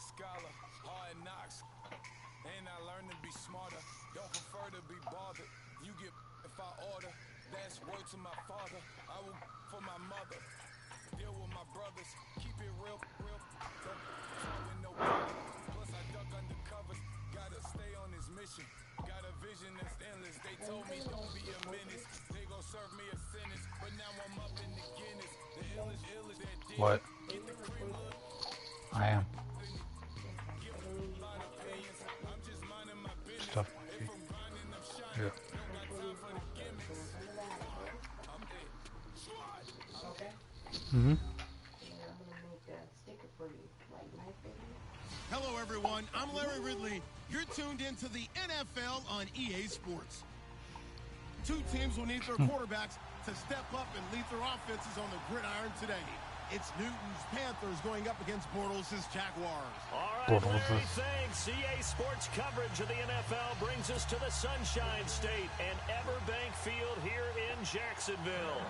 scholar, hard knocks, and I learned to be smarter. Don't prefer to be bothered. You get if I order. That's word to my father. I will for my mother. Deal with my brothers. Keep it real. Don't with no cover. Plus I duck under covers. Gotta stay on this mission. Got a vision that's endless. They told me don't be a menace. They gon' serve me a sentence. But now I'm up in the Guinness. The illest that did. What? Get the cream up. I am. Give a lot of opinions. I'm just minding my business. Stuff. If I'm grinding, I'm shining. Yeah. Don't got time for the gimmicks. I'm dead. Okay. Mm-hmm. I'm gonna make a sticker for you, like my favorite. Hello, everyone. I'm Larry Ridley. You're tuned into the NFL on EA Sports. Two teams will need their quarterbacks to step up and lead their offenses on the gridiron today. It's Newton's Panthers going up against Bortles' Jaguars. All right, Larry, thanks. EA Sports coverage of the NFL brings us to the Sunshine State and Everbank Field here in Jacksonville.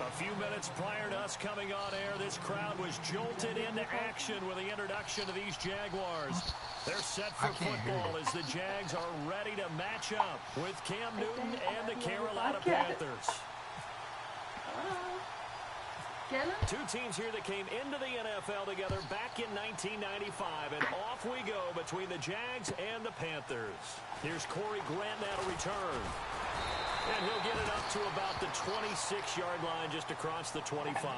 A few minutes prior to us coming on air, this crowd was jolted into action with the introduction of these Jaguars. They're set for football as the Jags are ready to match up with Cam Newton and the Carolina Panthers. Two teams here that came into the NFL together back in 1995, and off we go between the Jags and the Panthers. Here's Corey Grant now to return. And he'll get it up to about the 26-yard line just across the 25.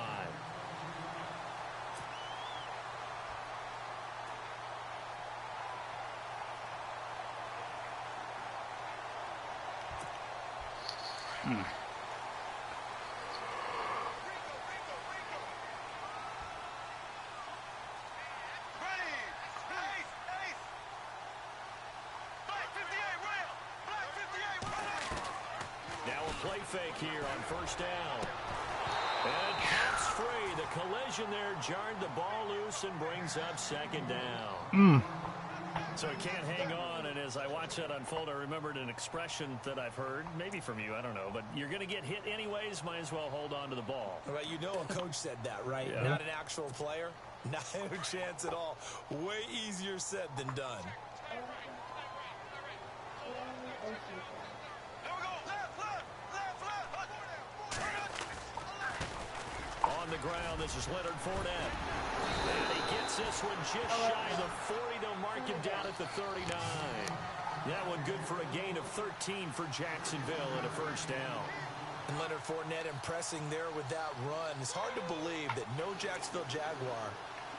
Play fake here on first down. And counts free. The collision there jarred the ball loose and brings up second down. So he can't hang on, and as I watch that unfold, I remembered an expression that I've heard, maybe from you, I don't know, but you're going to get hit anyways, might as well hold on to the ball. Well, you know a coach said that, right? Yeah. Not an actual player. Not a chance at all. Way easier said than done. On the ground, this is Leonard Fournette. And he gets this one just shy of the 40. They'll mark him down at the 39. That one good for a gain of 13 for Jacksonville and a first down. And Leonard Fournette impressing there with that run. It's hard to believe that no Jacksonville Jaguar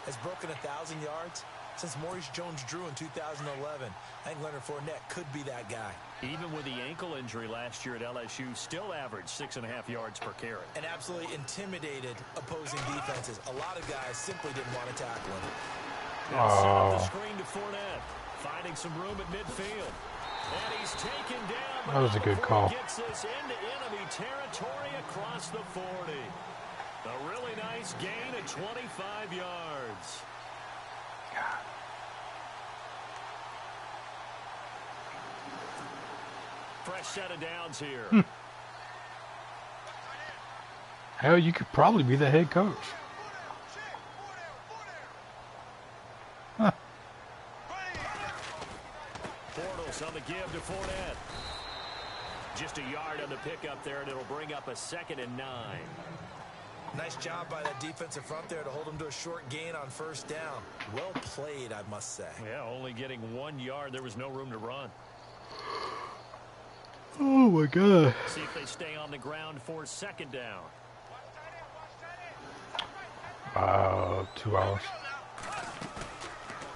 has broken 1,000 yards since Maurice Jones-Drew in 2011. I think Leonard Fournette could be that guy. Even with the ankle injury last year at LSU, still averaged 6.5 yards per carry. And absolutely intimidated opposing defenses. A lot of guys simply didn't want to tackle him. Now set up the screen to Fournette, finding some room at midfield. And he's taken down. That was a good call. Gets this into enemy territory across the 40. A really nice gain of 25 yards. Fresh set of downs here. Hell, you could probably be the head coach. Huh. Bortles on the give to Fournette. Just a yard on the pickup there, and it'll bring up a 2nd and 9. Nice job by that defensive front there to hold him to a short gain on first down. Well played, I must say. Yeah, only getting 1 yard. There was no room to run. Oh, my God. See if they stay on the ground for 2nd down. 2 hours.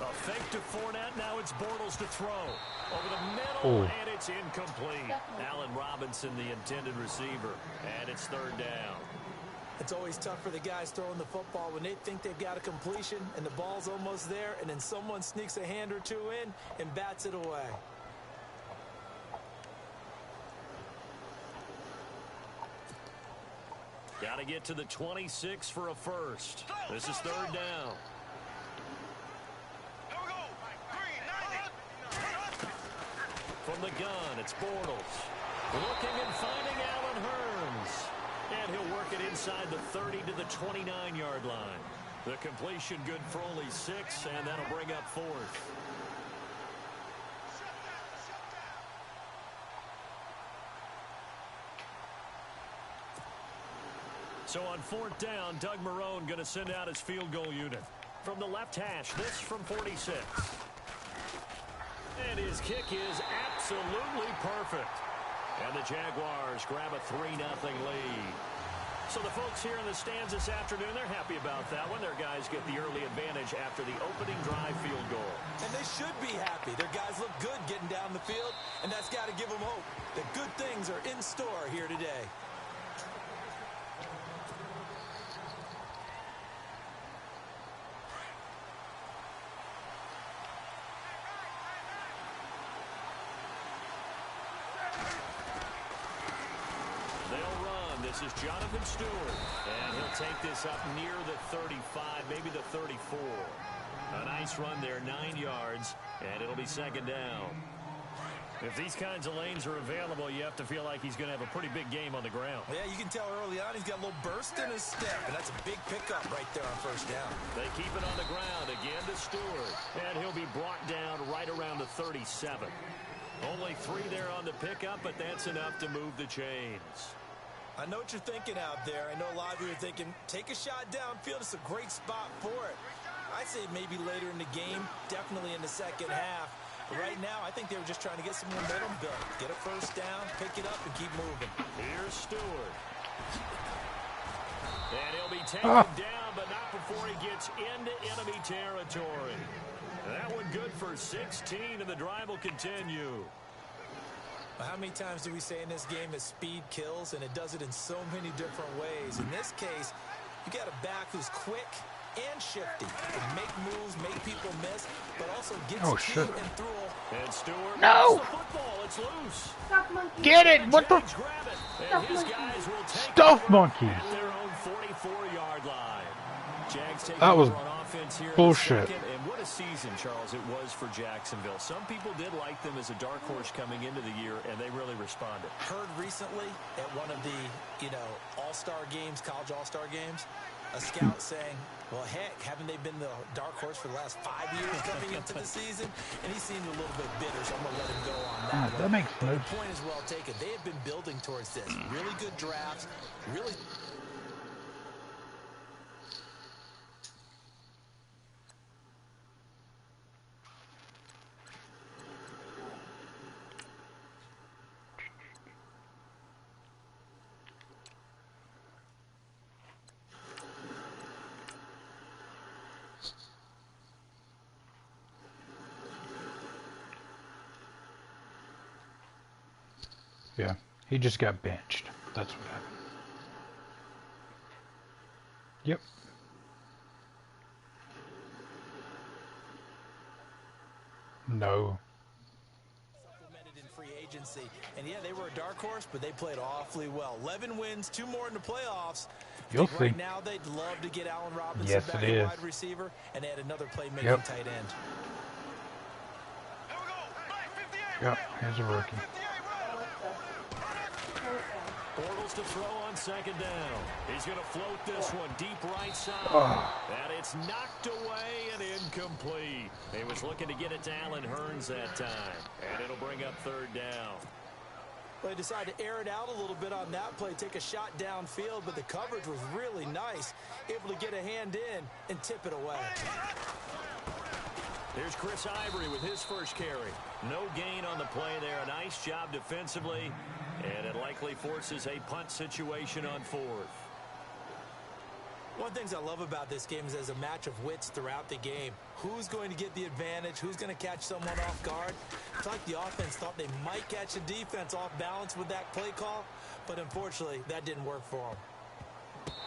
A fake to Fournette. Now it's Bortles to throw. Over the middle, and it's incomplete. Allen Robinson, the intended receiver. And it's 3rd down. It's always tough for the guys throwing the football when they think they've got a completion and the ball's almost there, and then someone sneaks a hand or two in and bats it away. Got to get to the 26 for a first. This is 3rd down. From the gun, it's Bortles. Looking and finding Allen Hurns. And he'll work it inside the 30 to the 29-yard line. The completion good for only 6, and that'll bring up 4th. So on 4th down, Doug Marrone going to send out his field goal unit. From the left hash, this from 46. And his kick is absolutely perfect. And the Jaguars grab a 3-0 lead. So the folks here in the stands this afternoon, they're happy about that one. Their guys get the early advantage after the opening drive field goal. And they should be happy. Their guys look good getting down the field, and that's got to give them hope that good things are in store here today. This is Jonathan Stewart, and he'll take this up near the 35, maybe the 34. A nice run there, 9 yards, and it'll be 2nd down. If these kinds of lanes are available, you have to feel like he's going to have a pretty big game on the ground. Yeah, you can tell early on he's got a little burst in his step, and that's a big pickup right there on 1st down. They keep it on the ground again to Stewart, and he'll be brought down right around the 37. Only 3 there on the pickup, but that's enough to move the chains. I know what you're thinking out there. I know a lot of you are thinking, take a shot downfield. It's a great spot for it. I'd say maybe later in the game, definitely in the 2nd half. But right now, I think they were just trying to get some momentum built. Get a 1st down, pick it up, and keep moving. Here's Stewart. And he'll be taken down, but not before he gets into enemy territory. That one good for 16, and the drive will continue. How many times do we say in this game that speed kills, and it does it in so many different ways? In this case, you got a back who's quick and shifty. Can make moves, make people miss, but also gets speed and through. And Stewart no! the football. It's loose. Stuff monkey. Get it! What the? Grab it. And his guys will take Stuff monkeys. at their own 44-yard line. Jags take that was over on offense here bullshit. And what a season, Charles, it was for Jacksonville. Some people did like them as a dark horse coming into the year, and they really responded. Heard recently at one of the, all-star games, college all-star games, a scout saying, well, heck, haven't they been the dark horse for the last 5 years coming into the season? And he seemed a little bit bitter, so I'm going to let him go on that. That makes sense. The point is well taken. They have been building towards this. Really good drafts, really... Yeah, he just got benched. That's what happened. Yep. No. Supplemented in free agency. And yeah, they were a dark horse, but they played awfully well. 11 wins, 2 more in the playoffs. You'll see. Right now, they'd love to get Allen Robinson yes, back at wide receiver and add another playmaking tight end. Yep, here's a rookie. Bortles to throw on 2nd down. He's going to float this one deep right side. And it's knocked away and incomplete. He was looking to get it to Allen Hurns that time. And it'll bring up 3rd down. Well, they decided to air it out a little bit on that play, take a shot downfield, but the coverage was really nice. Able to get a hand in and tip it away. Here's Chris Ivory with his first carry. No gain on the play there. A nice job defensively. And it likely forces a punt situation on 4th. One of the things I love about this game is there's a match of wits throughout the game. Who's going to get the advantage? Who's going to catch someone off guard? It's like the offense thought they might catch the defense off balance with that play call, but unfortunately, that didn't work for them.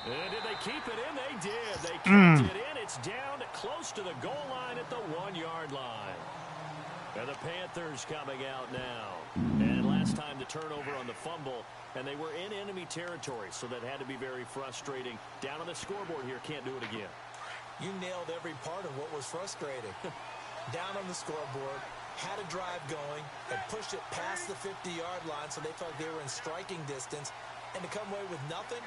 And did they keep it in? They did. They kept it in. It's down close to the goal line at the 1-yard line. And the Panthers coming out now. And last time the turnover on the fumble, and they were in enemy territory, so that had to be very frustrating. Down on the scoreboard here, can't do it again. You nailed every part of what was frustrating. Down on the scoreboard, had a drive going, and pushed it past the 50-yard line, so they felt they were in striking distance, and to come away with nothing,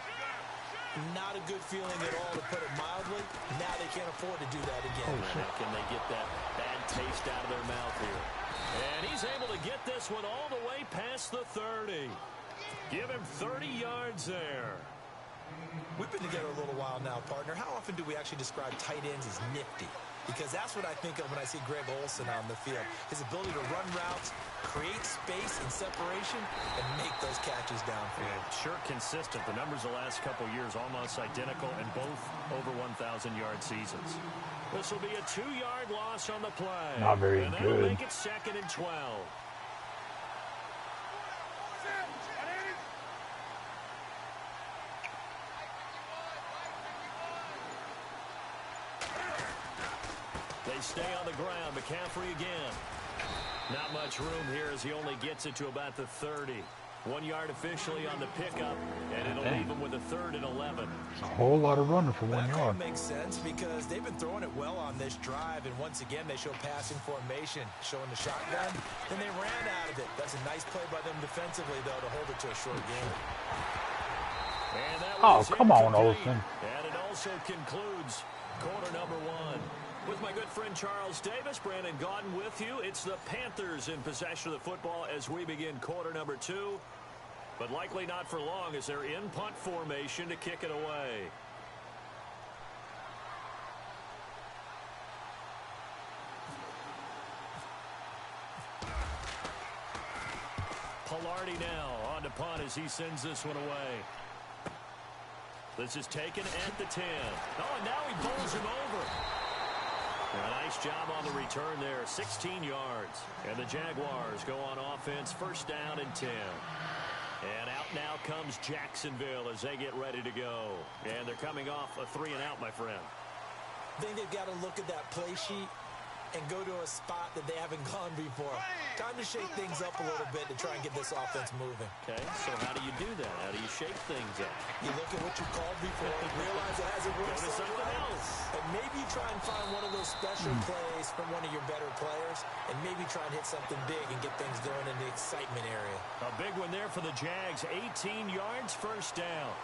Not a good feeling at all, to put it mildly. Now they can't afford to do that again. How can they get that bad taste out of their mouth here? And he's able to get this one all the way past the 30. Give him 30 yards there. We've been together a little while now, partner. How often do we actually describe tight ends as nifty? Because that's what I think of when I see Greg Olsen on the field. His ability to run routes, create space and separation, and make those catches downfield. Yeah, sure consistent. The numbers the last couple years almost identical, and both over 1,000-yard seasons. This will be a 2-yard loss on the play. Not very and that'll good. Make it 2nd and 12. They stay on the ground. McCaffrey again. Not much room here as he only gets it to about the 30. 1 yard officially on the pickup, and it'll leave him with a 3rd and 11. It's a whole lot of running for 1 yard. That makes sense because they've been throwing it well on this drive, and once again they show passing formation, showing the shotgun. Then they ran out of it. That's a nice play by them defensively, though, to hold it to a short game. And that Oh, was come on, incomplete. Olsen. And it also concludes quarter number 1. With my good friend Charles Davis, Brandon Gaudin with you. It's the Panthers in possession of the football as we begin quarter number 2. But likely not for long as they're in punt formation to kick it away. Pilardi now on to punt as he sends this one away. This is taken at the 10. Oh, and now he bowls him over. A nice job on the return there, 16 yards. And the Jaguars go on offense, 1st down and 10. And out now comes Jacksonville as they get ready to go. And they're coming off a 3-and-out, my friend. I think they've got to look at that play sheet and go to a spot that they haven't gone before. Time to shake things up a little bit to try and get this offense moving. Okay, so how do you do that? How do you shake things up? You look at what you called before, realize it hasn't worked Go to something else. and maybe you try and find one of those special plays from one of your better players, and maybe try and hit something big and get things going in the excitement area. A big one there for the Jags, 18 yards, 1st down.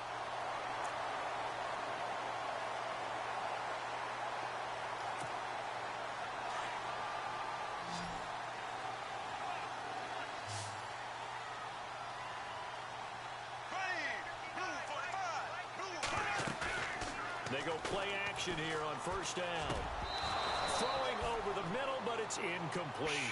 They go play action here on 1st down. Throwing over the middle, but it's incomplete.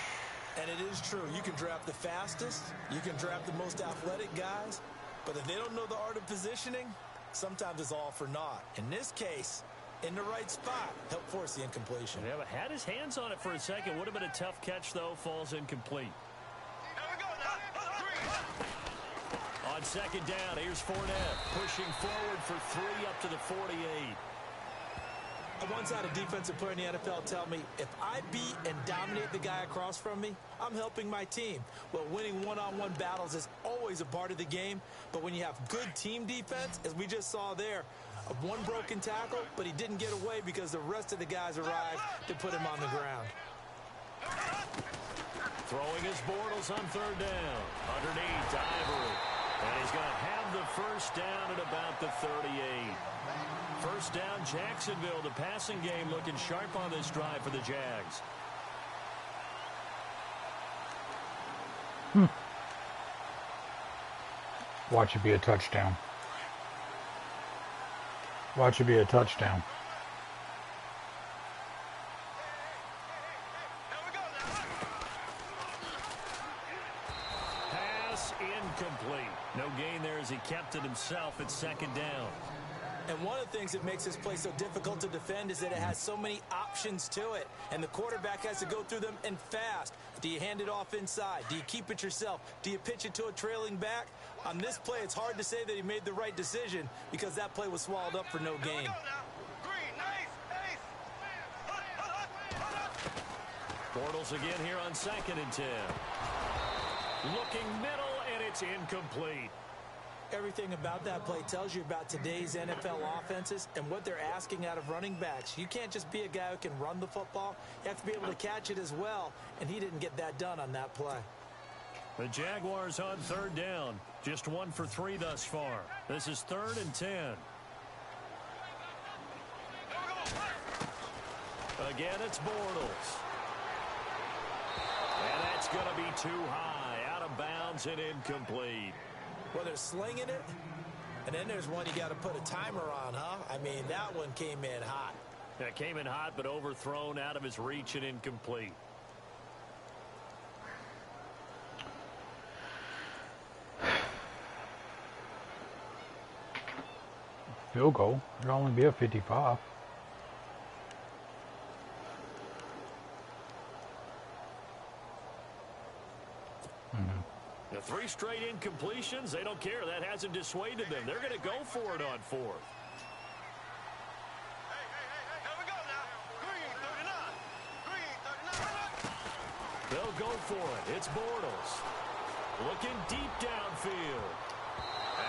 And it is true. You can draft the fastest. You can draft the most athletic guys. But if they don't know the art of positioning, sometimes it's all for naught. In this case, in the right spot, help force the incompletion. Yeah, but had his hands on it for a second. Would have been a tough catch, though. Falls incomplete. On 2nd down, here's Fournette pushing forward for 3 up to the 48. I once had a defensive player in the NFL tell me, if I beat and dominate the guy across from me, I'm helping my team. Well, winning one-on-one battles is always a part of the game, but when you have good team defense, as we just saw there, one broken tackle, but he didn't get away because the rest of the guys arrived to put him on the ground. Throwing his Bortles on 3rd down. Underneath, Ivory. And he's going to have the 1st down at about the 38. 1st down, Jacksonville. The passing game looking sharp on this drive for the Jags. Watch it be a touchdown. Watch it be a touchdown. Pass incomplete. No gain there as he kept it himself at 2nd down. And one of the things that makes this play so difficult to defend is that it has so many options to it. And the quarterback has to go through them and fast. Do you hand it off inside? Do you keep it yourself? Do you pitch it to a trailing back? On this play, it's hard to say that he made the right decision because that play was swallowed up for no gain. Bortles again here on 2nd and 10. Looking middle, and it's incomplete. Everything about that play tells you about today's NFL offenses and what they're asking out of running backs. You can't just be a guy who can run the football. You have to be able to catch it as well, and he didn't get that done on that play. The Jaguars on 3rd down. Just 1 for 3 thus far. This is 3rd and 10. Again, it's Bortles. And that's going to be too high. Out of bounds and incomplete. Well, they're slinging it. And then there's one you got to put a timer on, huh? I mean, that one came in hot. That came in hot, but overthrown, out of his reach and incomplete. Field goal. It'll only be a 55. The 3 straight incompletions, they don't care. That hasn't dissuaded them. They're going to go for it on 4th. They'll go for it. It's Bortles. Looking deep downfield.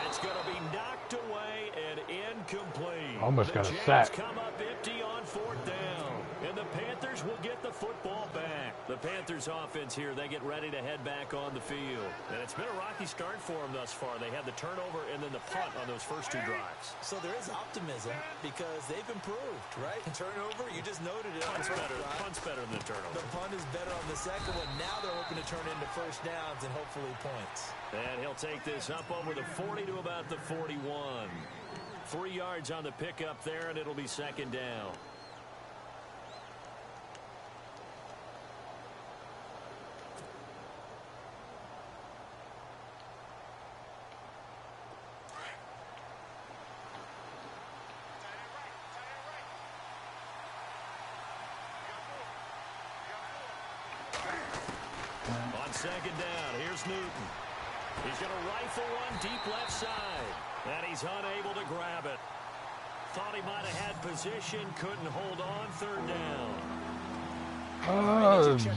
It's going to be knocked away and incomplete. Almost got a Jags sack. come up empty on 4th down. And the Panthers will get the football back. The Panthers offense here, they get ready to head back on the field. And it's been a rocky start for them thus far. They had the turnover and then the punt on those first 2 drives. So there is optimism because they've improved, right? Turnover, you just noted it. Punt's better than the turnover. The punt is better on the second one. Now they're hoping to turn into first downs and hopefully points. And he'll take this up over the 40 to about the 41. 3 yards on the pickup there, and it'll be second down. On second down, here's Newton. He's going to rifle one deep left side. And he's unable to grab it. Thought he might have had position, couldn't hold on. 3rd down.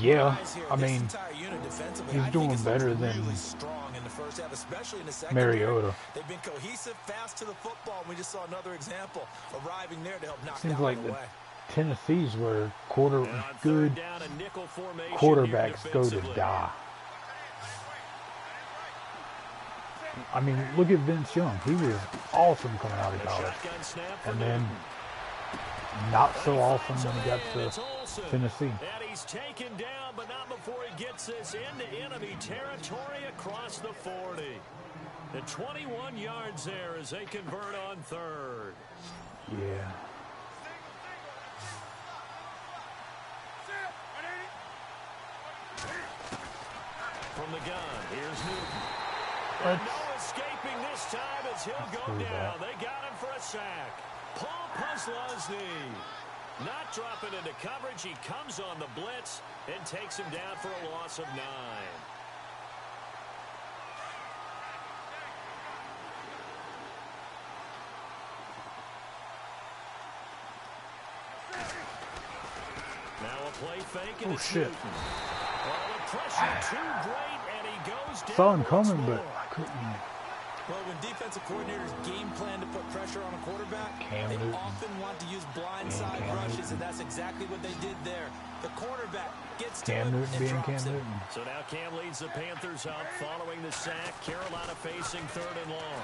Yeah. I mean, he's doing better than Mariota. They've been cohesive, fast to the football. We just saw another example arriving there to help knock Seems down like the the way. Tennessee's where good quarterbacks go to die. I mean, look at Vince Young. He was awesome coming out of college. And then not so awesome when he got to Tennessee. And he's taken down, but not before he gets this into enemy territory across the 40. The 21 yards there as they convert on 3rd. Yeah. From the gun, here's Newton. And no escaping this time as he'll go down. They got him for a sack. Paul Posluszny not dropping into coverage. He comes on the blitz and takes him down for a loss of 9. Now a play fake and it's shit. Newton. Well, the pressure too great, and he goes down. Saw him coming, more. but I couldn't. Well, when defensive coordinators game plan to put pressure on a quarterback, they often want to use blindside rushes, and that's exactly what they did there. The quarterback gets to Cam him Newton and being drops Cam it. Newton. So now Cam leads the Panthers up following the sack. Carolina facing 3rd and long.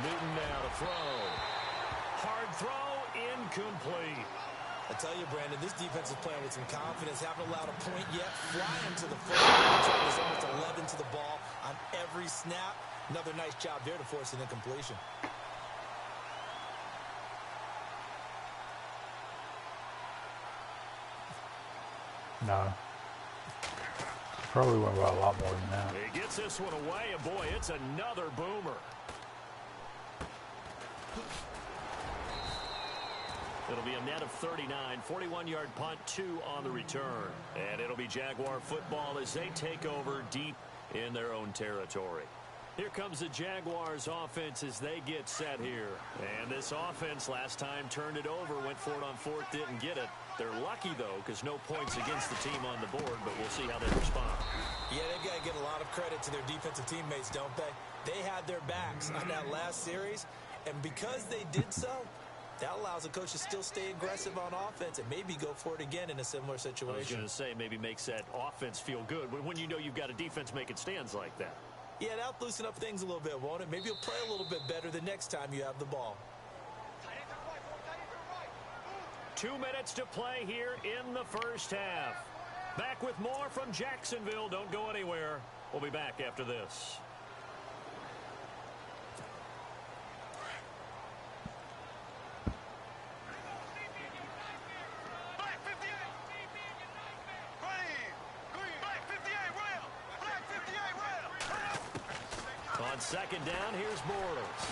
Newton now to throw. Hard throw, incomplete. I tell you, Brandon, this defense is playing with some confidence. Haven't allowed a point yet. Flying to the football. There's almost 11 to the ball on every snap. Another nice job there to force an incompletion. No. Probably went by a lot more than that. He gets this one away, and boy, it's another boomer. It'll be a net of 39, 41-yard punt, 2 on the return. And it'll be Jaguar football as they take over deep in their own territory. Here comes the Jaguars offense as they get set here. And this offense last time turned it over, went for it on 4th, didn't get it. They're lucky, though, because no points against the team on the board, but we'll see how they respond. Yeah, they've got to give a lot of credit to their defensive teammates, don't they? They had their backs on that last series, and because they did so, that allows the coach to still stay aggressive on offense and maybe go for it again in a similar situation. I was going to say maybe makes that offense feel good when you know you've got a defense making stands like that. Yeah, that'll loosen up things a little bit, won't it? Maybe you'll play a little bit better the next time you have the ball. 2 minutes to play here in the first half. Back with more from Jacksonville. Don't go anywhere. We'll be back after this. On second down, here's Bortles.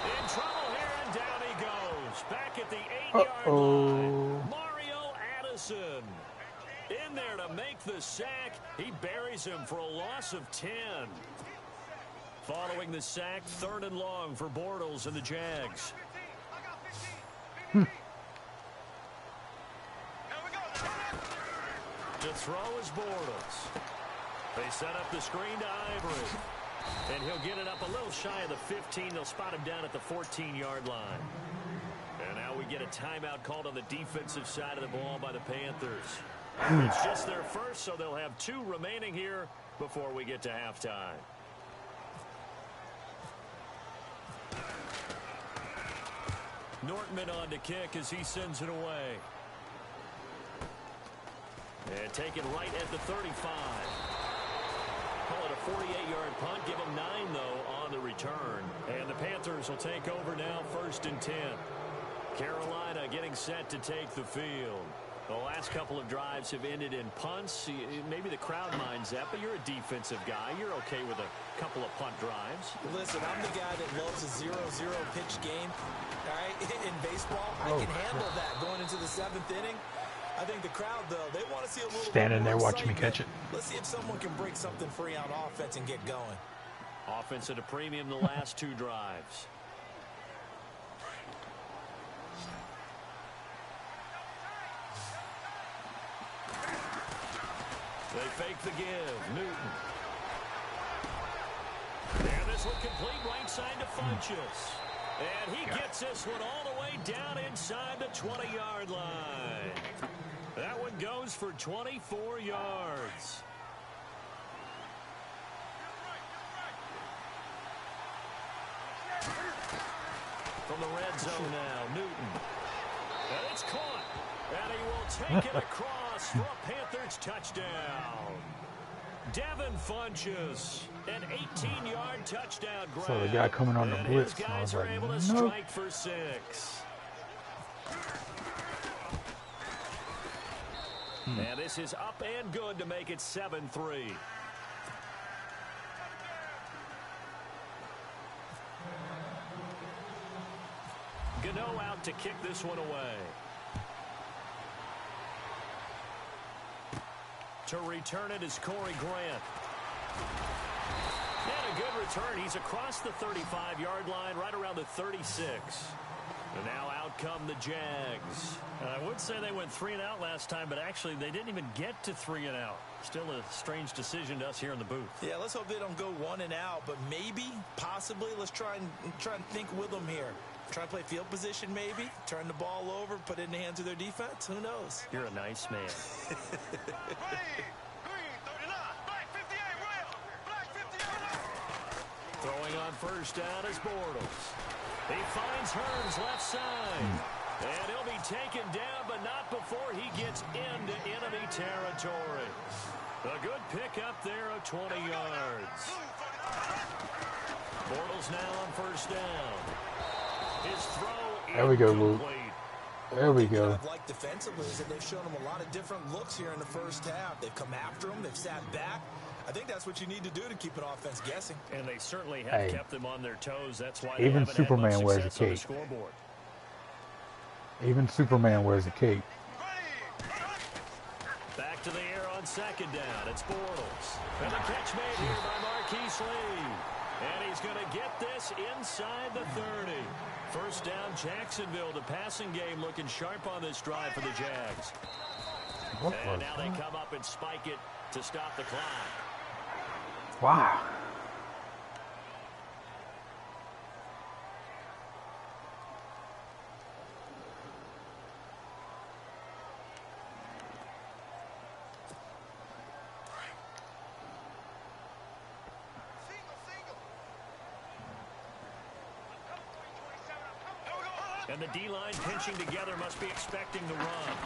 In trouble here, and down he goes. Back at the 8-yard line. Mario Addison in there to make the sack. He buries him for a loss of 10. Following the sack, 3rd and long for Bortles and the Jags. To throw is Bortles. They set up the screen to Ivory. And he'll get it up a little shy of the 15. They'll spot him down at the 14-yard line. And now we get a timeout called on the defensive side of the ball by the Panthers. It's just their first, so they'll have 2 remaining here before we get to halftime. Nortman on to kick as he sends it away. And taken right at the 35. Call it a 48-yard punt. Give them 9, though, on the return. And the Panthers will take over now, 1st and 10. Carolina getting set to take the field. The last couple of drives have ended in punts. Maybe the crowd minds that, but you're a defensive guy. You're okay with a couple of punt drives. Listen, I'm the guy that loves a 0-0 pitch game. All right, in baseball, I can handle that going into the 7th inning. I think the crowd, though, they want to see a little standing there watching me catch it. Let's see if someone can break something free on offense and get going. Offense at a premium the last 2 drives. They fake the give. Newton. And this one complete right side to Funchess. And he gets this one all the way down inside the 20-yard line. That one goes for 24 yards. From the red zone now, Newton. And it's caught. And he will take it across for a Panthers touchdown. Devin Funchess, an 18-yard touchdown grab. So the guy coming on the blitz, I was like, able to strike for 6. And this is up and good to make it 7-3. Gano out to kick this one away. To return it is Corey Grant. And a good return. He's across the 35-yard line, right around the 36. And now out come the Jags. I would say they went 3 and out last time, but actually they didn't even get to 3 and out. Still a strange decision to us here in the booth. Yeah, let's hope they don't go 1 and out, but maybe, possibly, let's try and think with them here. Try to play field position, maybe. Turn the ball over, put it in the hands of their defense. Who knows? You're a nice man. Throwing on first down is Bortles. He finds Hearns left side. And he'll be taken down, but not before he gets into enemy territory. A good pickup there of 20 yards. Bortles now on first down. His throw there we go, Luke. There we go. What I've liked defensively is that they've shown them a lot of different looks here in the first half. They've come after them. They've sat back. I think that's what you need to do to keep an offense guessing. And they certainly have kept them on their toes. That's why even Superman wears a cape. Even Superman wears a cape. Back to the air on second down. It's Bortles. And the catch made here by Marquise Lee. And he's going to get this inside the 30. First down, Jacksonville. The passing game looking sharp on this drive for the Jags. And now they come up and spike it to stop the clock. Wow. And the D-line pinching together must be expecting the run.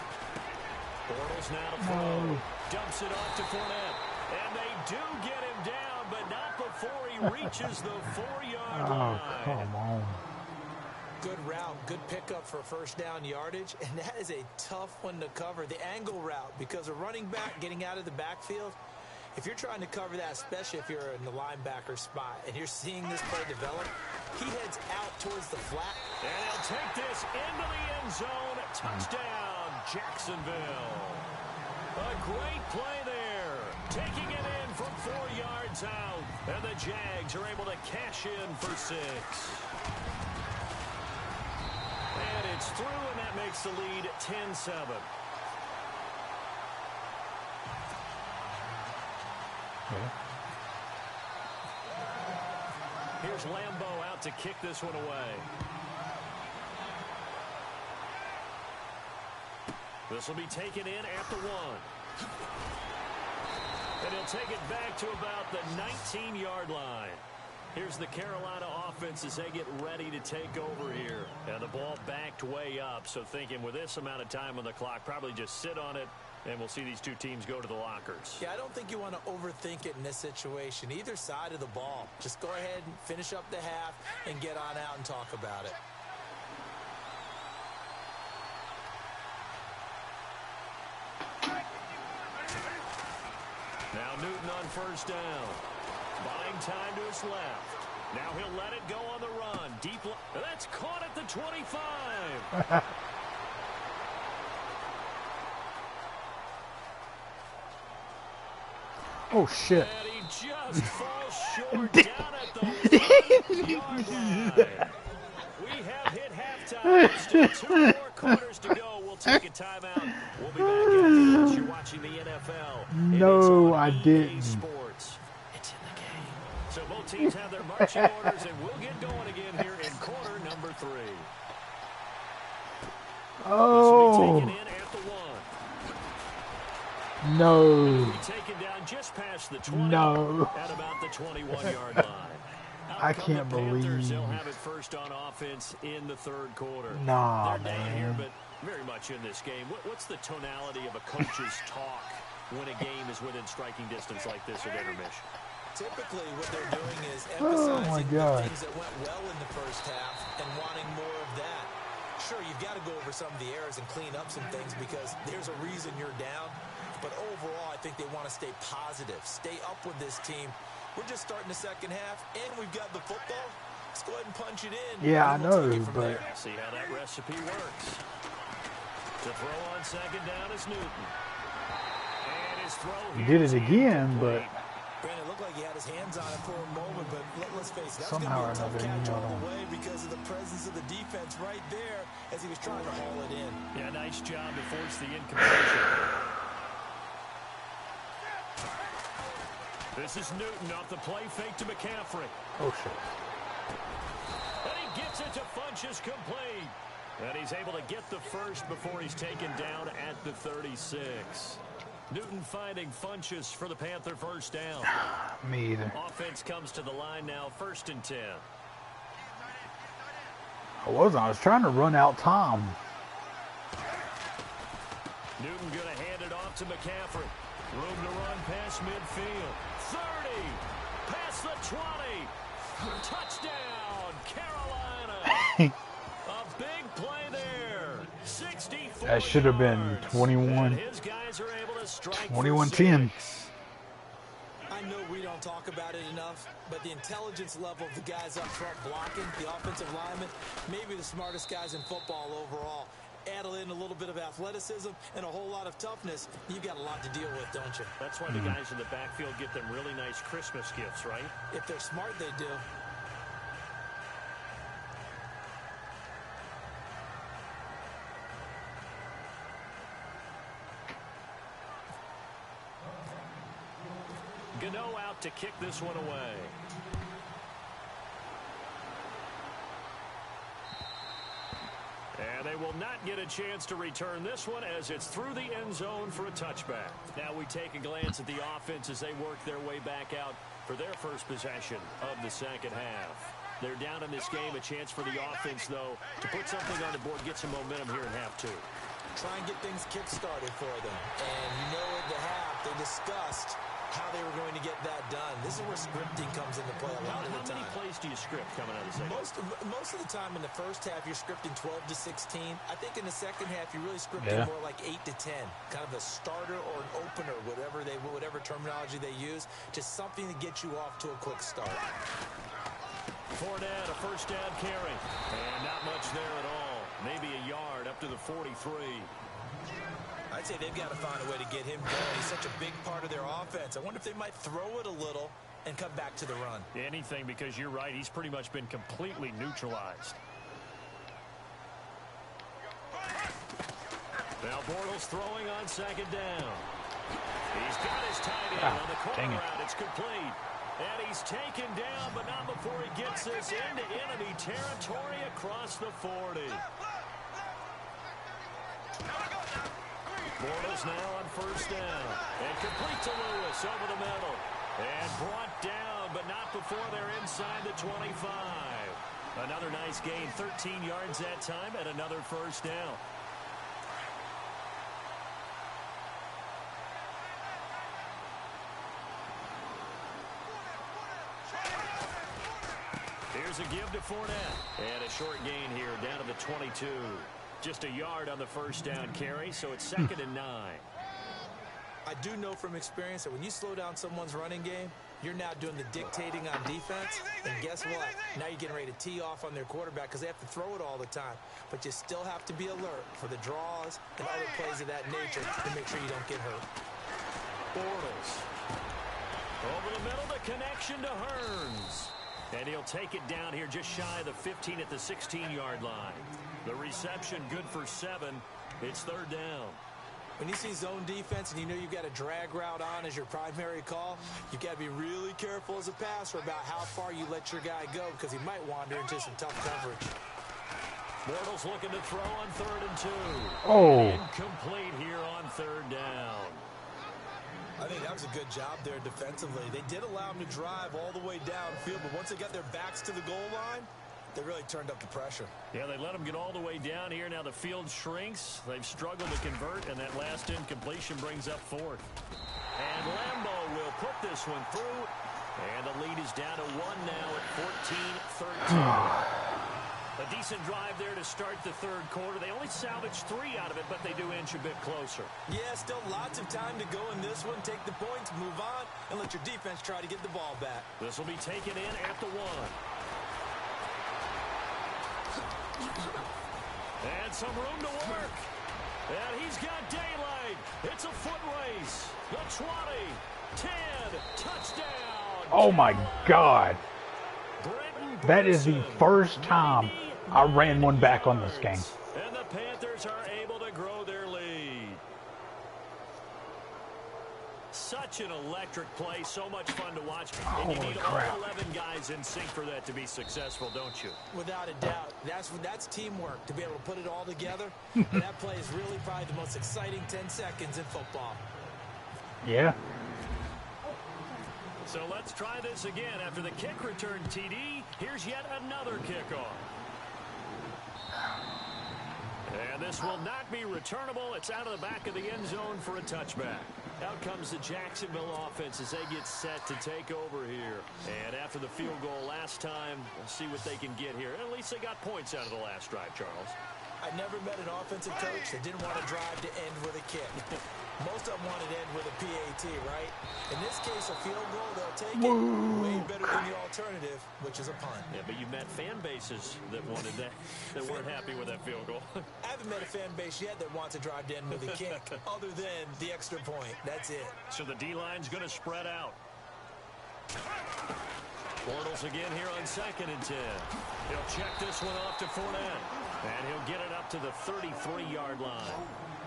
Bortles now to throw. Dumps it off to Fournette. And they do get him down, but not before he reaches the 4-yard line. Oh, come on. Good route, good pickup for first down yardage, and that is a tough one to cover, the angle route, because a running back getting out of the backfield, if you're trying to cover that, especially if you're in the linebacker spot, and you're seeing this play develop, he heads out towards the flat. And he'll take this into the end zone. Touchdown, Jacksonville. A great play there. Taking it in from 4 yards out. And the Jags are able to cash in for 6. And it's through, and that makes the lead 10-7. Yeah. Here's Lambeau out to kick this one away. This will be taken in at the 1. And he'll take it back to about the 19-yard line. Here's the Carolina offense as they get ready to take over here. And the ball backed way up, so thinking with this amount of time on the clock, probably just sit on it, and we'll see these two teams go to the lockers. Yeah, I don't think you want to overthink it in this situation. Either side of the ball. Just go ahead and finish up the half and get on out and talk about it. Now Newton on first down. Buying time to his left. Now he'll let it go on the run. Deep. That's caught at the 25. Oh, shit. And he just falls short down at the 1-yard line. We have hit halftime. Still 2 more quarters to go. We'll take a timeout. We'll be back after this. You're watching the NFL. No, I didn't. Sports. It's in the game. So both teams have their marching orders, and we'll get going again here in quarter number 3. Oh. This will be taken in at the 1. No. Taken down just past the 20 No. at about the 21-yard line. I can't believe. They'll have it first on offense in the 3rd quarter. Nah, They're down man. here, but very much in this game. What's the tonality of a coach's talk when a game is within striking distance like this at intermission? Typically, what they're doing is Oh, my emphasizing the God. things that went well in the first half and wanting more of that. Sure, you've got to go over some of the errors and clean up some things because there's a reason you're down. But overall, I think they want to stay positive, stay up with this team. We're just starting the second half, and we've got the football. Let's go ahead and punch it in. Yeah, I and we'll know, take it from but there. See how that recipe works. To throw on second down is Newton. And his throw he here did is it again, but Brandon, it looked like he had his hands on it for a moment, but let's face it, that was somehow or going to be a tough another, catch you all know. the way because of the presence of the defense right there as he was trying to haul it in. Yeah, nice job to force the incompletion. This is Newton off the play fake to McCaffrey. oh shit. And he gets it to Funchess complete. And he's able to get the first before he's taken down at the 36. Newton finding Funchess for the Panther first down. Me either. Offense comes to the line now, 1st and 10. I was trying to run out time. Newton going to hand it off to McCaffrey. Room to run past midfield. 30. Past the 20. Touchdown, Carolina. A big play there. 64 That should have been yards. 21. And his guys are able to strike 21-10. I know we don't talk about it enough, but the intelligence level of the guys up front blocking, the offensive linemen, maybe the smartest guys in football overall. Add in a little bit of athleticism and a whole lot of toughness, you've got a lot to deal with, don't you? That's why the guys in the backfield get them really nice Christmas gifts, right? If they're smart, they do. Gano out to kick this one away. And they will not get a chance to return this one as it's through the end zone for a touchback. Now we take a glance at the offense as they work their way back out for their first possession of the second half. They're down in this game. A chance for the offense, though, to put something on the board, get some momentum here in half two. Try and get things kick-started for them. And you know at the half, they discussed how they were going to get that done. This is where scripting comes into play a lot of the time. How many plays do you script coming out of the second? Most of the time in the first half, you're scripting 12 to 16. I think in the second half, you're really scripting more like 8 to 10. Kind of a starter or an opener, whatever terminology they use. Just something to get you off to a quick start. Fournette, a first down carry. And not much there at all. Maybe a yard up to the 43. I'd say they've got to find a way to get him going. He's such a big part of their offense. I wonder if they might throw it a little and come back to the run. Anything, because you're right. He's pretty much been completely neutralized. Now Bortles throwing on second down. He's got his tight end on the corner route. It's complete. And he's taken down, but not before he gets this into enemy territory across the 40. Bortles now on first down. And complete to Lewis over the middle. And brought down, but not before they're inside the 25. Another nice gain, 13 yards that time, and another first down. Here's a give to Fournette. And a short gain here down to the 22. Just a yard on the first down carry, so it's 2nd and 9. I do know from experience that when you slow down someone's running game, you're now doing the dictating on defense. And guess what? Now you're getting ready to tee off on their quarterback because they have to throw it all the time. But you still have to be alert for the draws and other plays of that nature to make sure you don't get hurt. Bortles. Over the middle, the connection to Hearns. And he'll take it down here just shy of the 15 at the 16-yard line. The reception good for 7. It's 3rd down. When you see zone defense and you know you've got a drag route on as your primary call, you've got to be really careful as a passer about how far you let your guy go because he might wander into some tough coverage. Bortles looking to throw on 3rd and 2. Oh. Incomplete here on 3rd down. I think that was a good job there defensively. They did allow him to drive all the way downfield, but once they got their backs to the goal line, they really turned up the pressure. Yeah, they let him get all the way down here. Now the field shrinks. They've struggled to convert, and that last incompletion brings up 4th. And Lambo will put this one through, and the lead is down to 1 now at 14-13. A decent drive there to start the 3rd quarter. They only salvaged 3 out of it, but they do inch a bit closer. Yeah, still lots of time to go in this one. Take the points, move on, and let your defense try to get the ball back. This will be taken in at the 1. And some room to work. And he's got daylight. It's a foot race. The 20, 10, touchdown. Oh, my God. That is the first time I ran one back on this game. And the Panthers are able to grow their lead. Such an electric play, so much fun to watch. And you need all 11 guys in sync for that to be successful, don't you? Without a doubt. That's teamwork, to be able to put it all together. And that play is really probably the most exciting 10 seconds in football. Yeah. So let's try this again. After the kick return TD, here's yet another kickoff. And this will not be returnable. It's out of the back of the end zone for a touchback. Out comes the Jacksonville offense as they get set to take over here. And after the field goal last time, we'll see what they can get here. At least they got points out of the last drive, Charles. I never met an offensive coach that didn't want to drive to end with a kick. Most of them wanted to end with a PAT, right? In this case, a field goal, they'll take it way better than the alternative, which is a punt. Yeah, but you've met fan bases that wanted that, that weren't happy with that field goal. I haven't met a fan base yet that wants to drive to end with a kick, other than the extra point. That's it. So the D-line's going to spread out. Bortles again here on 2nd and 10. He'll check this one off to Fournette. And he'll get it up to the 33-yard line.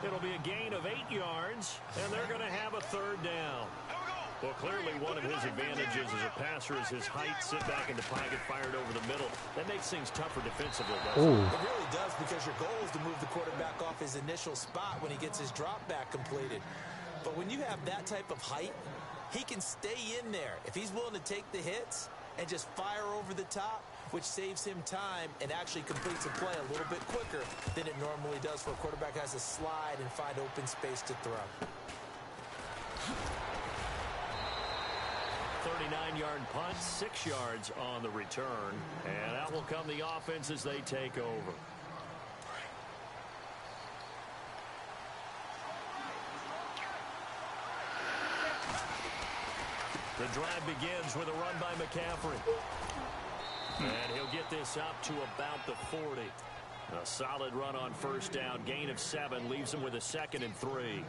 It'll be a gain of 8 yards, and they're going to have a 3rd down. Well, clearly one of his advantages as a passer is his height. Sit back in the pocket, fired over the middle. That makes things tougher defensively, doesn't it? It really does, because your goal is to move the quarterback off his initial spot when he gets his drop back completed. But when you have that type of height, he can stay in there. If he's willing to take the hits and just fire over the top, which saves him time and actually completes a play a little bit quicker than it normally does for a quarterback who has to slide and find open space to throw. 39-yard punt, 6 yards on the return. And out will come the offense as they take over. The drive begins with a run by McCaffrey. And he'll get this up to about the 40. A solid run on first down. Gain of 7 leaves him with a 2nd and 3.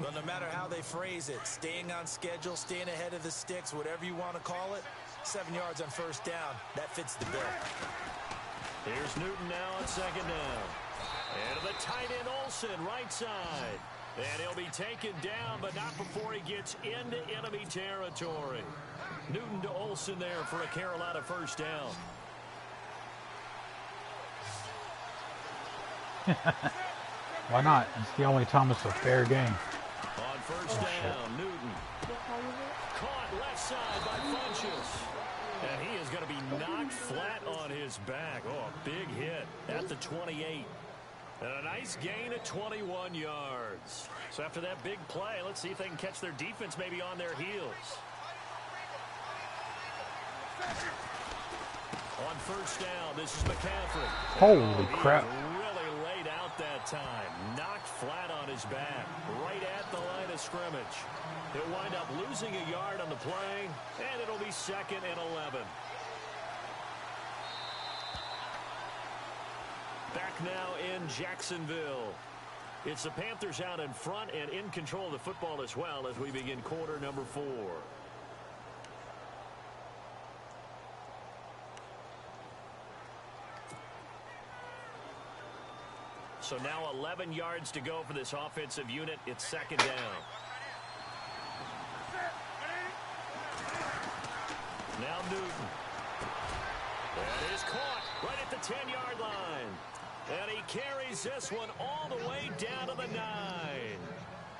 Well, no matter how they phrase it, staying on schedule, staying ahead of the sticks, whatever you want to call it, 7 yards on first down, that fits the bill. Here's Newton now on 2nd down. And to the tight end Olsen, right side. And he'll be taken down, but not before he gets into enemy territory. Newton to Olsen there for a Carolina first down. Why not? It's the only time it's a fair game. On first down, Newton. Caught left side by Funchess. And he is going to be knocked flat on his back. Oh, a big hit at the 28. And a nice gain at 21 yards. So after that big play, let's see if they can catch their defense maybe on their heels. On first down, this is McCaffrey. Holy crap. Really laid out that time. Knocked flat on his back. Right at the line of scrimmage. He'll wind up losing a yard on the play, and it'll be 2nd and 11. Back now in Jacksonville. It's the Panthers out in front and in control of the football as well as we begin quarter number 4. So now 11 yards to go for this offensive unit. It's 2nd down. Now Newton. That is caught right at the 10-yard line. And he carries this one all the way down to the 9.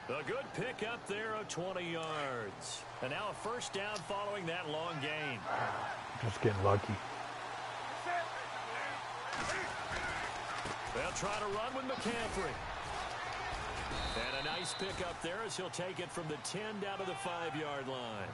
A good pickup there of 20 yards. And now a first down following that long gain. Just getting lucky. They'll try to run with McCaffrey. And a nice pickup there as he'll take it from the 10 down to the 5-yard line.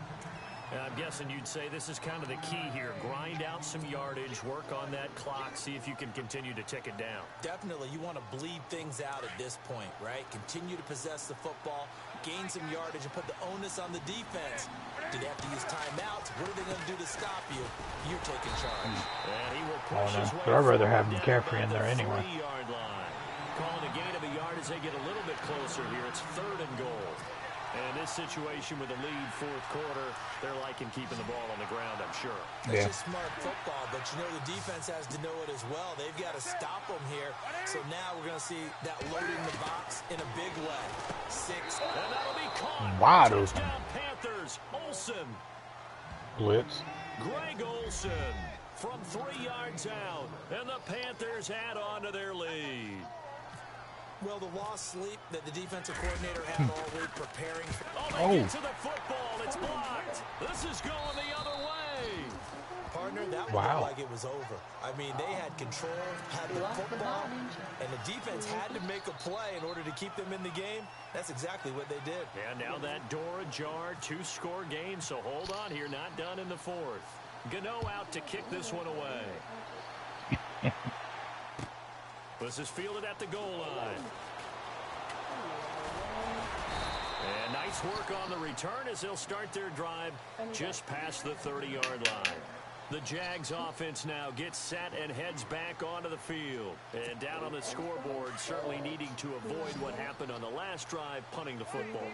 And I'm guessing you'd say this is kind of the key here. Grind out some yardage, work on that clock, see if you can continue to tick it down. Definitely, you want to bleed things out at this point, right? Continue to possess the football, gain some yardage, and put the onus on the defense. Do they have to use timeouts? What are they going to do to stop you? You're taking charge. And he will push his way But I'd rather have down McCaffrey in there the anyway. 3-yard line. Calling a gain of a yard as they get a little bit closer here. It's 3rd and goal. And in this situation with a lead 4th quarter, they're liking keeping the ball on the ground, I'm sure. It's just smart football, but you know the defense has to know it as well. They've got to stop them here. So now we're going to see that loading the box in a big way. 6. And that'll be caught. Wide open. Touchdown Panthers. Olsen. Blitz. Greg Olsen from 3 yards out. And the Panthers add on to their lead. Well, the lost sleep that the defensive coordinator had all week preparing for. Oh, they get to the football. It's blocked. This is going the other way. Partner, that would look like it was over. I mean, they had control, had the football, and the defense had to make a play in order to keep them in the game. That's exactly what they did. And now that door ajar, 2-score game, so hold on here, not done in the 4th. Gano out to kick this one away. This is fielded at the goal line. And nice work on the return as they'll start their drive just past the 30-yard line. The Jags offense now gets set and heads back onto the field. And down on the scoreboard, certainly needing to avoid what happened on the last drive, punting the football.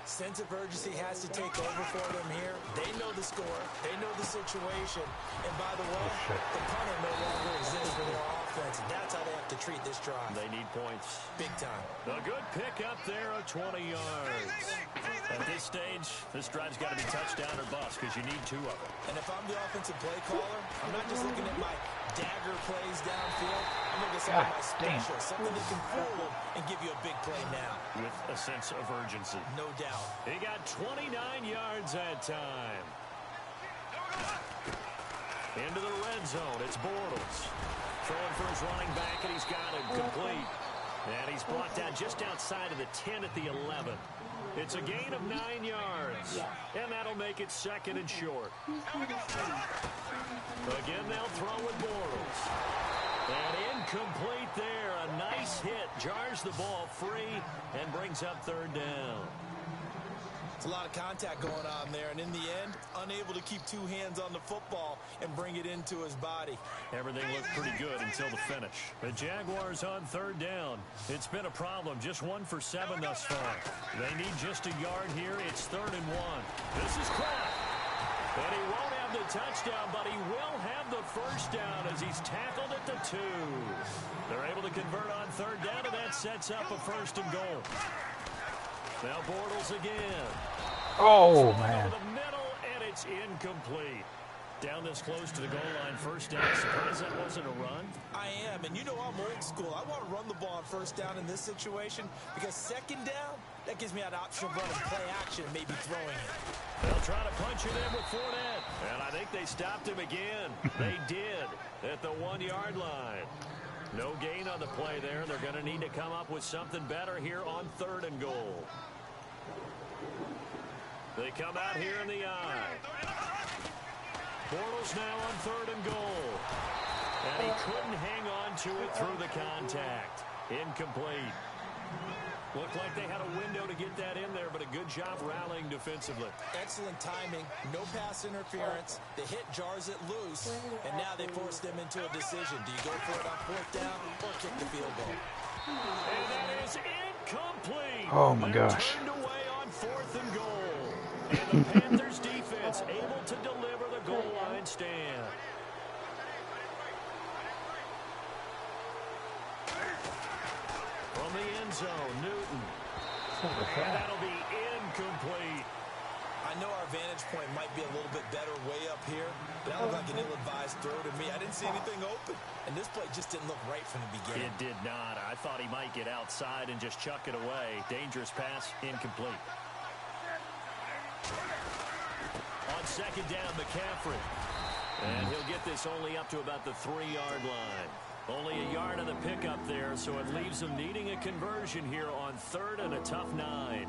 Sense of urgency has to take over for them here. They know the score. They know the situation. And by the way, the punter no longer exists for their offense. And that's how they have to treat this drive. They need points. Big time. A good pick up there of 20 yards. At this stage, this drive's got to be touchdown or bust because you need 2 of them. And if I'm the offensive play caller, I'm not just looking at my dagger plays downfield. I'm looking at something my special, something that can fool them and give you a big play now. With a sense of urgency. No doubt. He got 29 yards that time. Into the red zone, it's Bortles. Throwing for his running back, and he's got it complete. And he's brought down just outside of the 10 at the 11. It's a gain of 9 yards. And that'll make it 2nd and short. Again, they'll throw with Bortles. And incomplete there. A nice hit. Jars the ball free and brings up 3rd down. It's a lot of contact going on there, and in the end, unable to keep 2 hands on the football and bring it into his body. Everything looked pretty good until the finish. The Jaguars on 3rd down. It's been a problem. Just 1 for 7 thus far. They need just a yard here. It's 3rd and 1. This is caught. And he won't have the touchdown, but he will have the 1st down as he's tackled at the 2. They're able to convert on 3rd down, and that sets up a 1st and goal. Now Bortles again. Oh, man. Over the middle, and it's incomplete. Down this close to the goal line, 1st down. Surprised that wasn't a run? I am, and you know I'm old school. I want to run the ball on 1st down in this situation because 2nd down, that gives me that option of running play action and maybe throwing it. They'll try to punch it in with Fournette. And I think they stopped him again. They did at the 1-yard line. No gain on the play there. They're going to need to come up with something better here on 3rd and goal. They come out here in the eye. Bortles now on 3rd and goal. And he couldn't hang on to it through the contact. Incomplete. Looked like they had a window to get that in there, but a good job rallying defensively. Excellent timing, no pass interference. The hit jars it loose, and now they force them into a decision. Do you go for it on 4th down or kick the field goal? And that is incomplete. Oh, my gosh. Turned away on 4th and goal. And the Panthers defense able to deliver the goal line stand. From the end zone, Newton. And that'll be incomplete. I know our vantage point might be a little bit better way up here, but that looked like an ill-advised throw to me. I didn't see anything open, and this play just didn't look right from the beginning. It did not. I thought he might get outside and just chuck it away. Dangerous pass, incomplete. On 2nd down, McCaffrey. And he'll get this only up to about the 3-yard line. Only a yard on the pickup there, so it leaves them needing a conversion here on 3rd and a tough 9.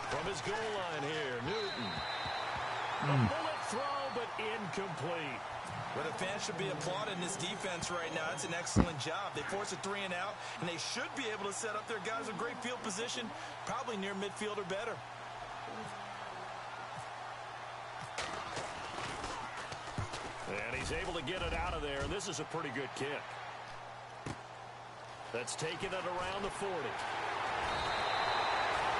From his goal line here, Newton. A bullet throw, but incomplete. But the fans should be applauding this defense right now. It's an excellent job. They force a 3 and out, and they should be able to set up their guys with great field position, probably near midfield or better. And he's able to get it out of there. This is a pretty good kick. That's taken it around the 40.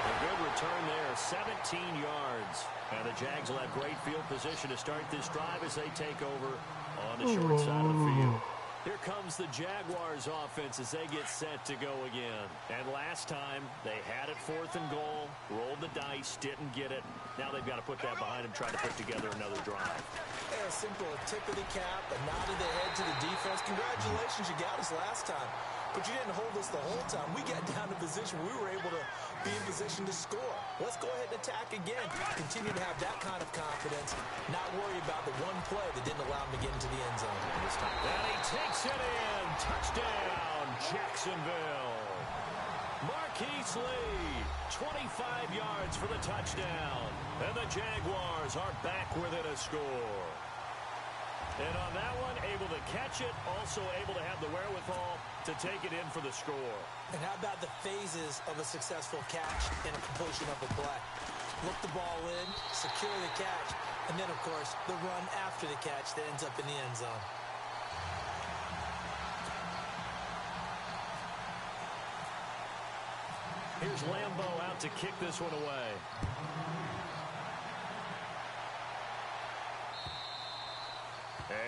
A good return there, 17 yards. And the Jags will have great field position to start this drive as they take over on the short side of the field. Here comes the Jaguars offense as they get set to go again. And last time, they had it 4th and goal, rolled the dice, didn't get it. Now they've got to put that behind them, try to put together another drive. Yeah, simple, a tip of the cap, a nod of the head to the defense. Congratulations, you got us last time. But you didn't hold us the whole time. We got down to position where we were able to be in position to score. Let's go ahead and attack again. Continue to have that kind of confidence. Not worry about the one play that didn't allow him to get into the end zone this time. And he takes it in. Touchdown, Jacksonville. Marquise Lee, 25 yards for the touchdown. And the Jaguars are back within a score. And on that one, able to catch it, also able to have the wherewithal to take it in for the score. And how about the phases of a successful catch and a completion of a play? Look the ball in, secure the catch, and then, of course, the run after the catch that ends up in the end zone. Here's Lambeau out to kick this one away.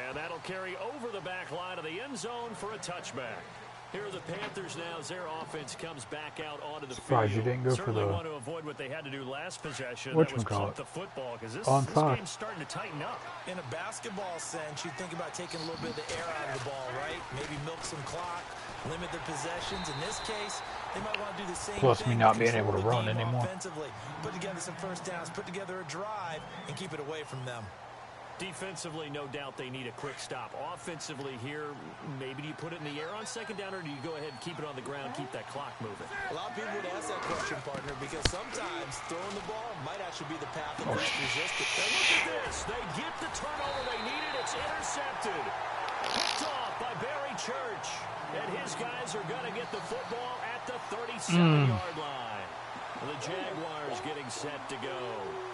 And that'll carry over the back line of the end zone for a touchback. Here are the Panthers now as their offense comes back out onto the Surprised field. you didn't go Certainly for the want to avoid what they had to do last possession. That was pump the football because this game's starting to tighten up. In a basketball sense, you think about taking a little bit of the air out of the ball, right? Maybe milk some clock, limit the possessions. In this case, they might want to do the same Plus thing. me not being able to run anymore. Offensively, put together some first downs, put together a drive, and keep it away from them. Defensively, no doubt they need a quick stop. Offensively here, maybe do you put it in the air on second down, or do you go ahead and keep it on the ground, keep that clock moving? A lot of people would ask that question, partner, because sometimes throwing the ball might actually be the path of least resistance. Now look at this. They get the turnover they needed. It's intercepted. Picked off by Barry Church. And his guys are going to get the football at the 37-yard line. The Jaguars getting set to go.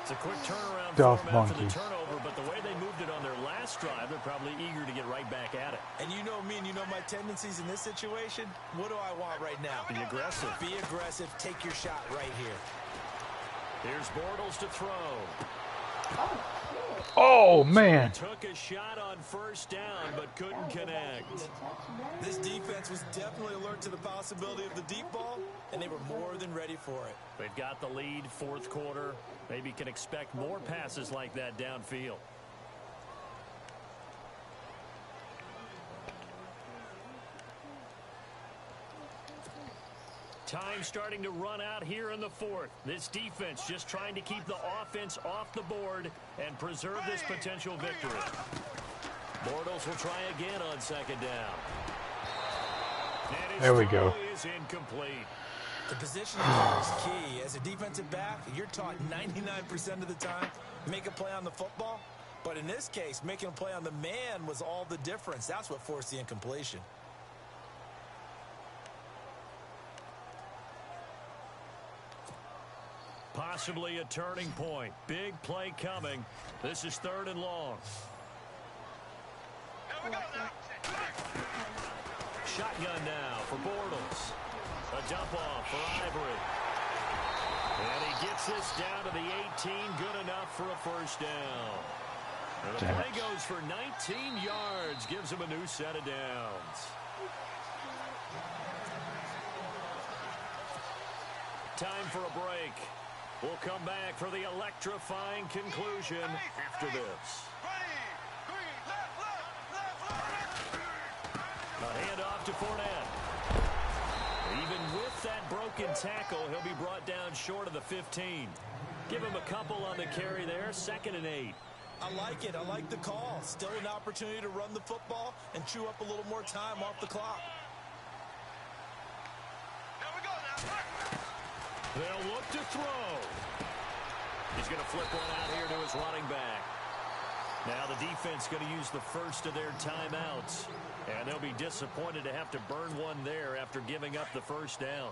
It's a quick turnaround for them after the turnover, but the way they moved it on their last drive, they're probably eager to get right back at it. And you know me and you know my tendencies in this situation. What do I want right now? Be aggressive. Be aggressive. Take your shot right here. Here's Bortles to throw. Oh, man. Took a shot on first down, but couldn't connect. This defense was definitely alert to the possibility of the deep ball, and they were more than ready for it. They've got the lead, fourth quarter. Maybe can expect more passes like that downfield. Time starting to run out here in the fourth. This defense just trying to keep the offense off the board and preserve this potential victory. Bortles will try again on second down. There we go. Is incomplete. The position is key. As a defensive back, you're taught 99% of the time, make a play on the football. But in this case, making a play on the man was all the difference. That's what forced the incompletion. Possibly a turning point. Big play coming. This is 3rd and long. Shotgun now for Bortles. A dump off for Ivory. And he gets this down to the 18. Good enough for a first down. And the play goes for 19 yards. Gives him a new set of downs. Time for a break. We'll come back for the electrifying conclusion after this. A handoff to Fournette. Even with that broken tackle, he'll be brought down short of the 15. Give him a couple on the carry there, 2nd and 8. I like it. I like the call. Still an opportunity to run the football and chew up a little more time off the clock. They'll look to throw. He's going to flip one out here to his running back. Now the defense going to use the first of their timeouts. And they'll be disappointed to have to burn one there after giving up the first down.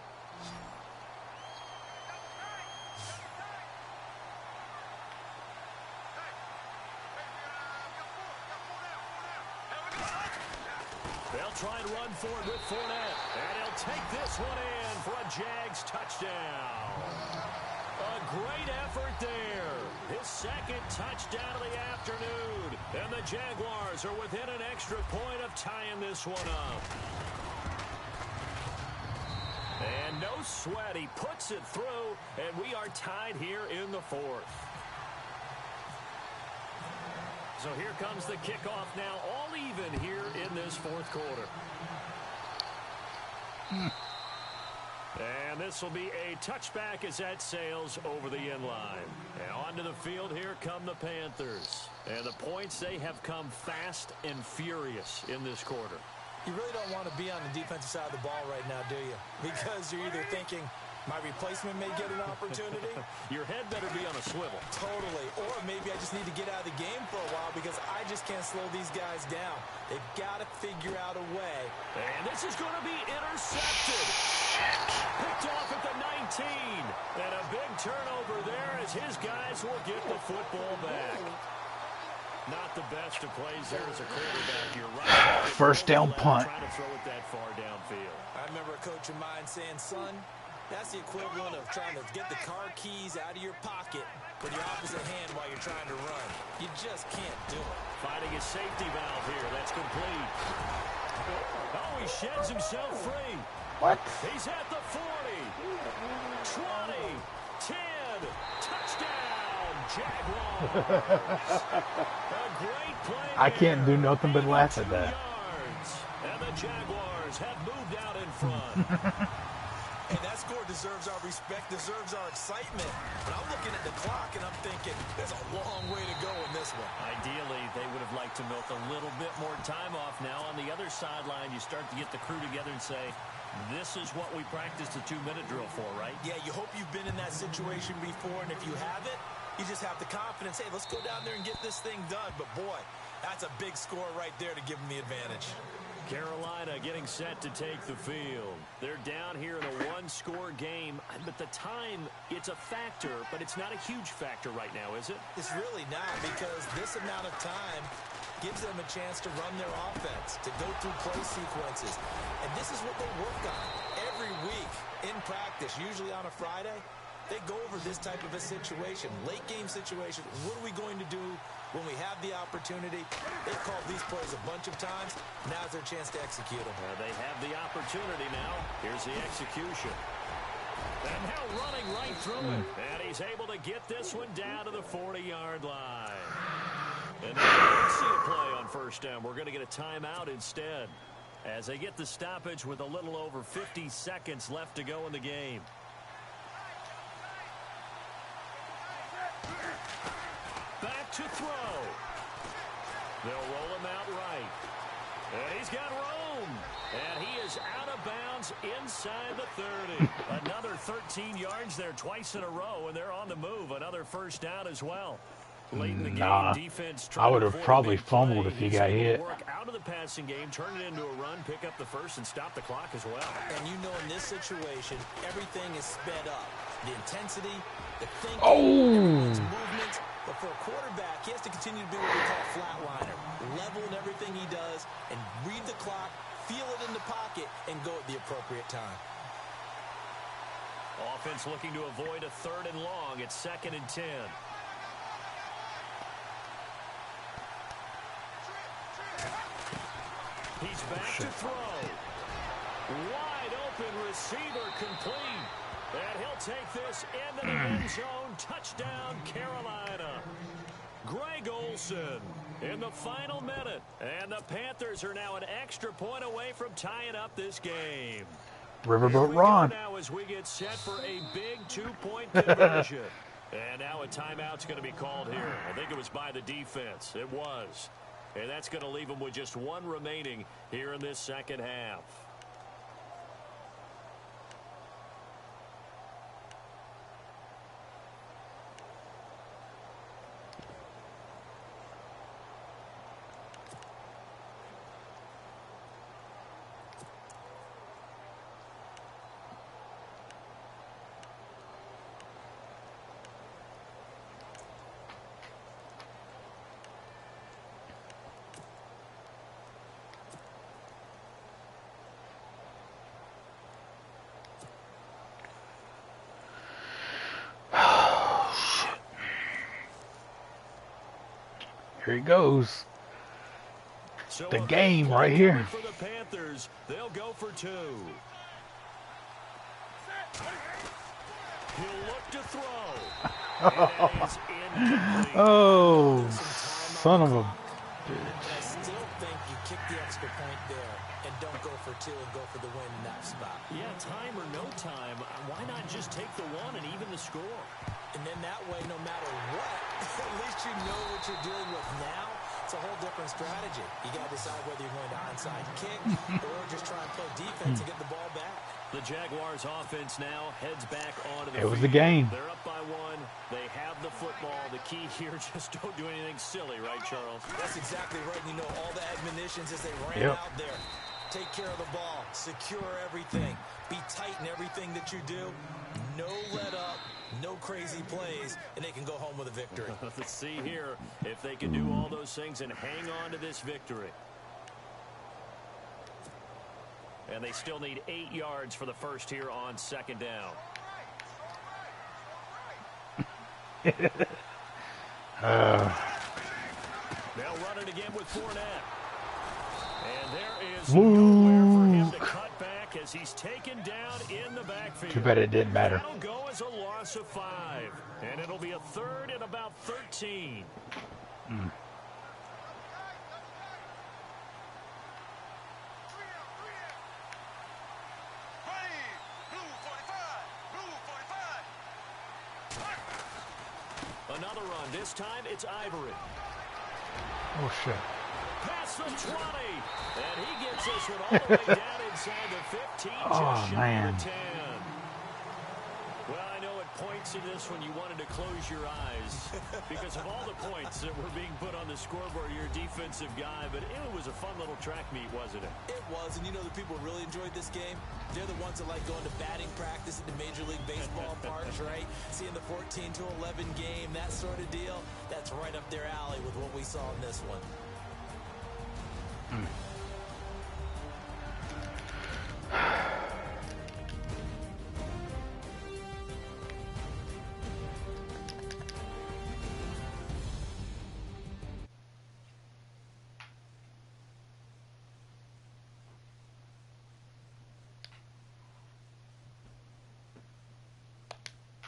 They'll try and run for it with Fournette. And he'll take this one in for a Jags touchdown. A great effort there. His 2nd touchdown of the afternoon. And the Jaguars are within an extra point of tying this one up. And no sweat. He puts it through. And we are tied here in the 4th. So here comes the kickoff now, all even here in this 4th quarter. And this will be a touchback as that sails over the end line. And onto the field, here come the Panthers. And the points, they have come fast and furious in this quarter. You really don't want to be on the defensive side of the ball right now, do you? Because you're either thinking, my replacement may get an opportunity. Your head better be on a swivel. Totally. Or maybe I just need to get out of the game for a while because I just can't slow these guys down. They've got to figure out a way. And this is going to be intercepted. Picked off at the 19. And a big turnover there as his guys will get the football back. Not the best of plays there as a quarterback. You're right. First down punt. Trying to throw it that far downfield. I remember a coach of mine saying, son, that's the equivalent of trying to get the car keys out of your pocket with your opposite hand while you're trying to run. You just can't do it. Finding a safety valve here. That's complete. Oh, he sheds himself free. What? He's at the 40, 20, 10, touchdown, Jaguars. A great play. I can't do nothing but laugh at 82 that. yards, and the Jaguars have moved out in front. Hey, that score deserves our respect, deserves our excitement. But I'm looking at the clock, and I'm thinking there's a long way to go in this one. Ideally, they would have liked to milk a little bit more time off. Now, on the other sideline, you start to get the crew together and say, this is what we practiced a 2-minute drill for, right? Yeah, you hope you've been in that situation before, and if you haven't, you just have the confidence, hey, let's go down there and get this thing done. But, boy, that's a big score right there to give them the advantage. Carolina getting set to take the field. They're down here in a one-score game, but the time, it's a factor, but it's not a huge factor right now, is it? It's really not, because this amount of time gives them a chance to run their offense, to go through play sequences. And this is what they work on every week in practice, usually on a Friday. They go over this type of a situation, late-game situation. What are we going to do when we have the opportunity? They've called these plays a bunch of times. Now's their chance to execute them. They have the opportunity now. Here's the execution. And now running right through it. And he's able to get this one down to the 40-yard line. And now we don't see a play on first down. We're going to get a timeout instead, as they get the stoppage with a little over 50 seconds left to go in the game. Back to throw. They'll roll him out right. And he's got room. And he is out of bounds inside the 30. Another 13 yards there twice in a row, and they're on the move. Another first down as well. Late in the game, defense I would have probably fumbled if he got hit. Work out of the passing game, turn it into a run, pick up the first, and stop the clock as well. And you know, in this situation, everything is sped up. The intensity, the thinking, everyone's movements. But for a quarterback, he has to continue to be what we call a flatliner. Level in everything he does and read the clock, feel it in the pocket, and go at the appropriate time. Offense looking to avoid a 3rd and long. It's 2nd and 10. He's back to throw. Wide open receiver complete. And he'll take this into the end zone. Touchdown, Carolina. Greg Olsen in the final minute. And the Panthers are now an extra point away from tying up this game. Riverboat Ron. Now as we get set for a big 2-point conversion. And now a timeout's going to be called here. I think it was by the defense. It was. And that's going to leave them with just one remaining here in this second half. Here he goes. So The game right here. For the Panthers, they'll go for 2. He'll look to throw. Oh, son of a I still think you kick the extra point there and don't go for 2 and go for the win in that spot. Yeah, time or no time, why not just take the 1 and even the score? And then that way, no matter what, at least you know what you're dealing with now. It's a whole different strategy. You got to decide whether you're going to onside kick or just try and play defense and get the ball back. The Jaguars offense now heads back onto the It was field. the game. They're up by 1. They have the football. The key here, just don't do anything silly, right, Charles? That's exactly right. You know, all the admonitions as they ran out there. Take care of the ball. Secure everything. Be tight in everything that you do. No let up. No crazy plays. And they can go home with a victory. Let's see here if they can do all those things and hang on to this victory. And they still need 8 yards for the first here on 2nd down. They'll run it again with Fournette. And there is nowhere for him to cut back as he's taken down in the backfield. Too bad it didn't matter. That'll go as a loss of 5. And it'll be a 3rd and about 13. Another run. This time it's Ivory. Oh, shit. Past the 20. And he gets this one all the way down inside the 15. Just shy of the 10. Well, I know at points in this one you wanted to close your eyes because of all the points that were being put on the scoreboard. You're a defensive guy, but it was a fun little track meet, wasn't it? It was, and you know the people who really enjoyed this game? They're the ones that like going to batting practice at the Major League Baseball parks, right? Seeing the 14-11 game, that sort of deal, that's right up their alley with what we saw in this one.